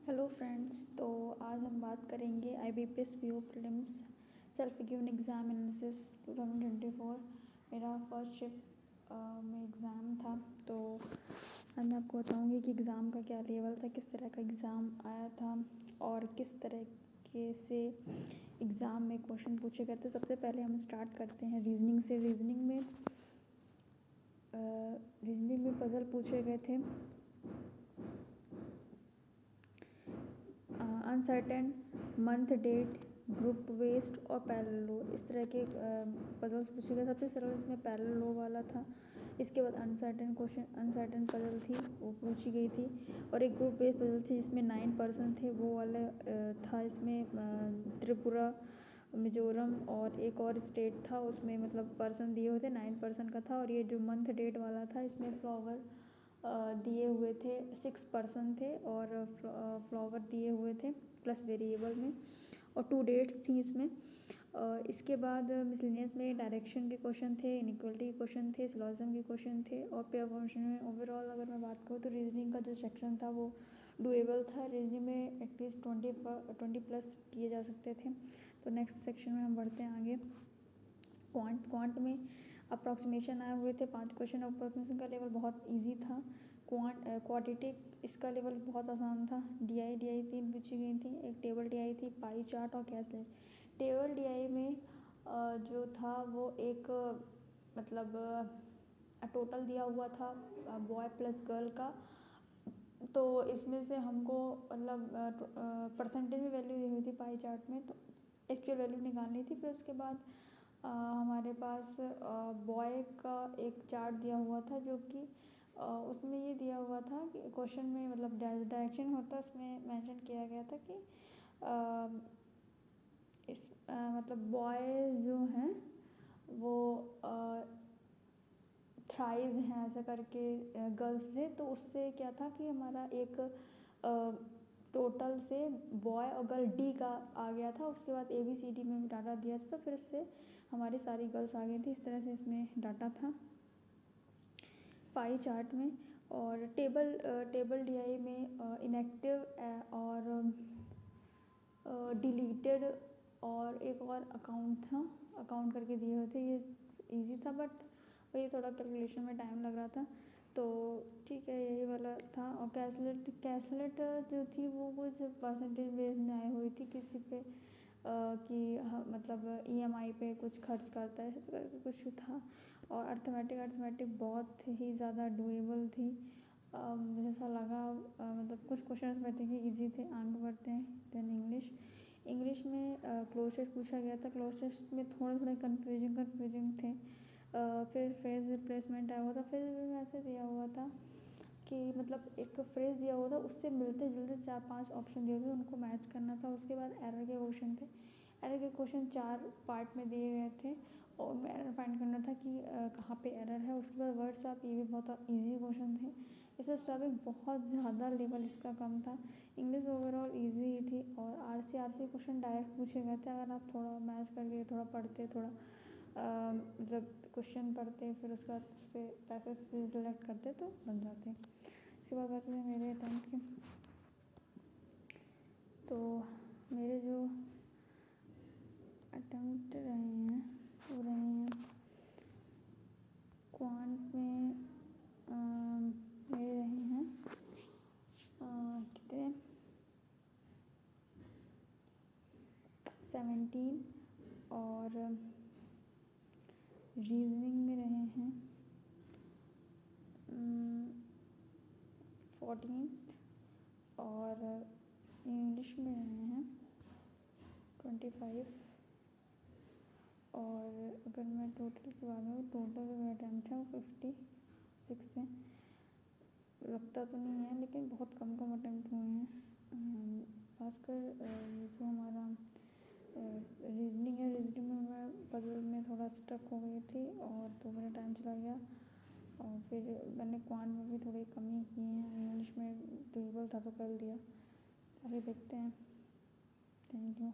Hello friends, तो आज हम बात करेंगे IBPS PO prelims self given exam analysis 2024। मेरा फर्स्ट शिफ्ट में एग्ज़ाम था। तो आज मैं आपको बताऊंगी कि एग्ज़ाम का क्या लेवल था, किस तरह का एग्ज़ाम आया था और किस तरीके से एग्ज़ाम में क्वेश्चन पूछे गए। तो सबसे पहले हम स्टार्ट करते हैं रीजनिंग से। रीजनिंग में पज़ल पूछे गए थे। Uncertain, month, date, group based और पैरेलल रो, इस तरह के पजल्स पूछे गए। सबसे सरल इसमें पैरेलल रो वाला था। इसके बाद अनसर्टेन पजल थी, वो पूछी गई थी। और एक ग्रुप बेस्ड पजल थी जिसमें 9 पर्सन थे, वो वाला था। इसमें त्रिपुरा, मिजोरम और एक और स्टेट था, उसमें मतलब पर्सन दिए हुए थे, 9 पर्सन का था। और ये जो मंथ डेट वाला था, इसमें फ्लावर दिए हुए थे, 6 पर्सन थे और फ्लावर दिए हुए थे प्लस वेरिएबल में, और 2 डेट्स थी इसमें। इसके बाद मिसलेनियस में डायरेक्शन के क्वेश्चन थे, इनइक्वालिटी के क्वेश्चन थे, सिलोजिज्म के क्वेश्चन थे। और पेयर फंक्शन में ओवरऑल अगर मैं बात करूँ तो रीजनिंग का जो सेक्शन था वो डुएबल था। रीजनिंग में एटलीस्ट 20 प्लस किए जा सकते थे। तो नेक्स्ट सेक्शन में हम बढ़ते हैं आगे। क्वांट में अप्रॉक्सीमेशन आए हुए थे 5 क्वेश्चन। अप्रॉक्सीमेशन का लेवल बहुत इजी था। क्वाड्रेटिक, इसका लेवल बहुत आसान था। DI 3 पूछी गई थी। एक टेबल DI थी, पाई चार्ट और कैसलेट। टेबल DI में जो था वो एक मतलब टोटल दिया हुआ था बॉय प्लस गर्ल का। तो इसमें से हमको मतलब परसेंटेज में वैल्यू दी हुई थी पाई चार्ट में, तो एक्चुअल वैल्यू निकालनी थी। फिर उसके बाद हमारे पास बॉय का एक चार्ट दिया हुआ था, जो कि उसमें ये दिया हुआ था कि क्वेश्चन में मतलब डायरेक्शन होता, उसमें मेंशन किया गया था कि इस मतलब बॉय जो हैं वो थ्राइज हैं ऐसा करके गर्ल्स से। तो उससे क्या था कि हमारा एक टोटल से बॉय और गर्ल D का आ गया था। उसके बाद ABCD में डाटा दिया था, तो फिर इससे हमारी सारी गर्ल्स आ गई थी। इस तरह से इसमें डाटा था पाई चार्ट में। और टेबल DI में इनएक्टिव और डिलीटेड और एक और अकाउंट था, अकाउंट करके दिए हुए थे। ये इजी था, बट वही थोड़ा कैलकुलेशन में टाइम लग रहा था। तो ठीक है, यही वाला था। और कैसलेट जो थी वो कुछ परसेंटेज बेस में आई हुई थी किसी पे कि मतलब EMI पे कुछ खर्च करता है, तो करके कुछ था। और अर्थमेटिक बहुत ही ज़्यादा डुएबल थी। मुझे ऐसा लगा मतलब कुछ क्वेश्चन बैठे कि ईजी थे। आगे बढ़ते हैं। देन इंग्लिश में क्लोज टेस्ट पूछा गया था। क्लोज टेस्ट में थोड़े कन्फ्यूजिंग थे। फिर फ्रेज रिप्लेसमेंट आया हुआ था। फ्रेज में ऐसे दिया हुआ था कि मतलब एक फ्रेज दिया हुआ था, उससे मिलते जुलते 4-5 ऑप्शन दिए थे, उनको मैच करना था। उसके बाद एरर के क्वेश्चन थे। एरर के क्वेश्चन 4 पार्ट में दिए गए थे और उनमें एरर फाइंड करना था कि कहाँ पे एरर है। उसके बाद वर्ड स्वैप, ये भी बहुत ईजी क्वेश्चन थे। इससे स्वैपिंग बहुत ज़्यादा लेवल इसका कम था। इंग्लिश ओवरऑल ईजी ही थी। और RC क्वेश्चन डायरेक्ट पूछे गए थे। अगर आप थोड़ा मैच करके थोड़ा पढ़ते, थोड़ा मतलब क्वेश्चन पढ़ते, फिर उसके बाद उससे पैसेज सिलेक्ट करते तो बन जाते। इसके बाद बात है मेरे अटेम्प्ट की। तो मेरे जो अटेम्प्ट रहे हैं वो रहे हैं क्वांट में मेरे रहे हैं कितने 17। और रीजनिंग में रहे हैं 14। और इंग्लिश में रहे हैं 25। और अगर मैं टोटल की बात करूँ, टोटल जो मेरा अटेम्प्ट है वो 56 है। लगता तो नहीं है, लेकिन बहुत कम अटेम्प्ट हुए हैं। खासकर जो हमारा रीजनिंग है, रीजनिंग में मैं पजल में थोड़ा स्टक हो गई थी और तो मेरा टाइम चला गया। और फिर मैंने क्वांट में भी थोड़ी कमी की है। इंग्लिश में डुएबल था तो कर लिया। आगे देखते हैं। Thank you.